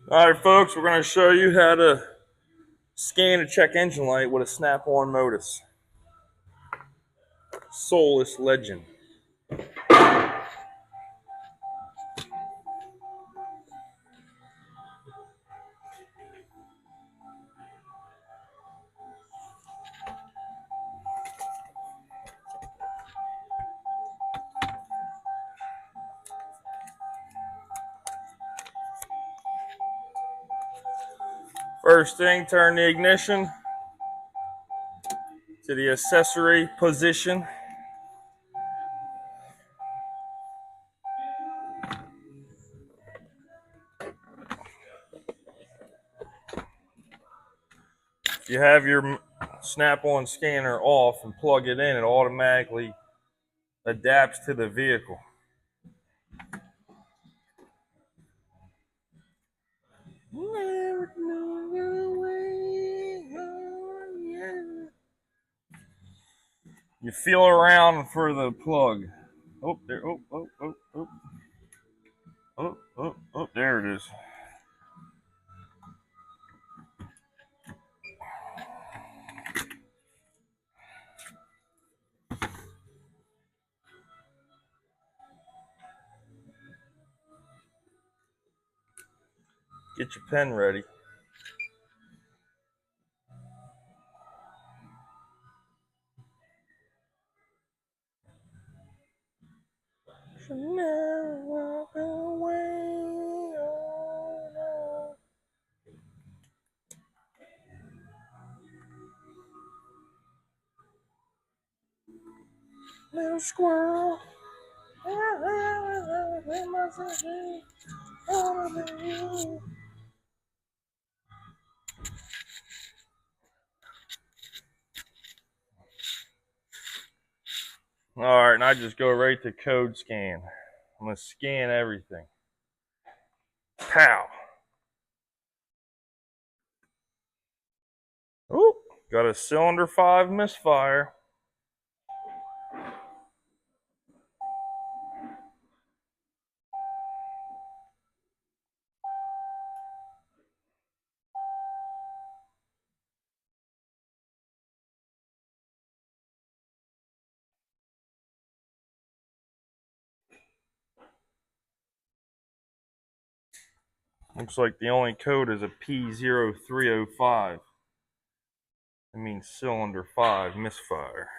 Alright folks, we're going to show you how to scan a check engine light with a snap-on Modus. Soulless Legend. First thing, turn the ignition to the accessory position. If you have your snap-on scanner off and plug it in, it automatically adapts to the vehicle. You feel around for the plug. Oh, there. Oh, there it is. Get your pen ready. Should never walk away. Oh, no. Little squirrel. Alright, and I just go right to code scan. I'm going to scan everything. Pow! Oh, got a cylinder 5 misfire. Looks like the only code is a P0305. It means cylinder 5 misfire.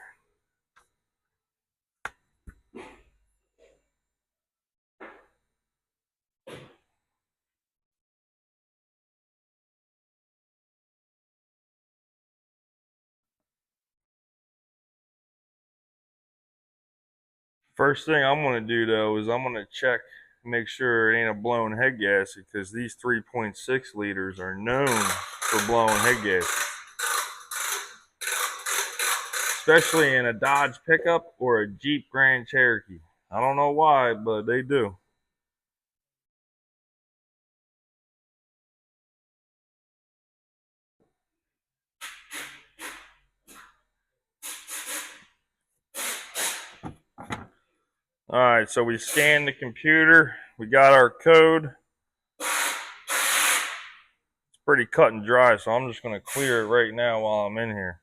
First thing I'm going to do though is I'm going to check, make sure it ain't a blown head gasket, because these 3.6 liters are known for blowing head gaskets. Especially in a Dodge pickup or a Jeep Grand Cherokee. I don't know why, but they do. Alright, so we scanned the computer. We got our code. It's pretty cut and dry, so I'm just going to clear it right now while I'm in here.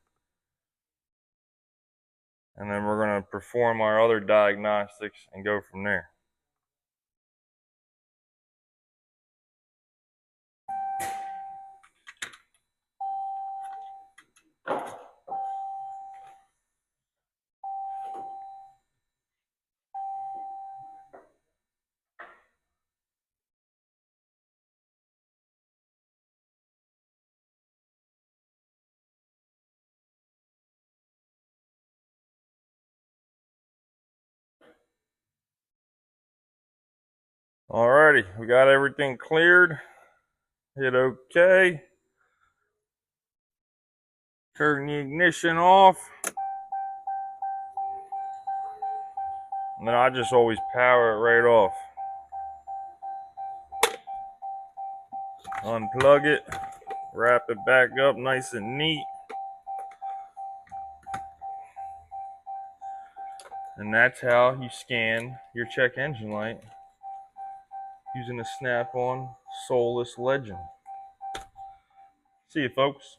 And then we're going to perform our other diagnostics and go from there. Alrighty, we got everything cleared. Hit OK. Turn the ignition off. And then I just always power it right off. Unplug it. Wrap it back up nice and neat. And that's how you scan your check engine light using a snap-on soulless legend. See you, folks.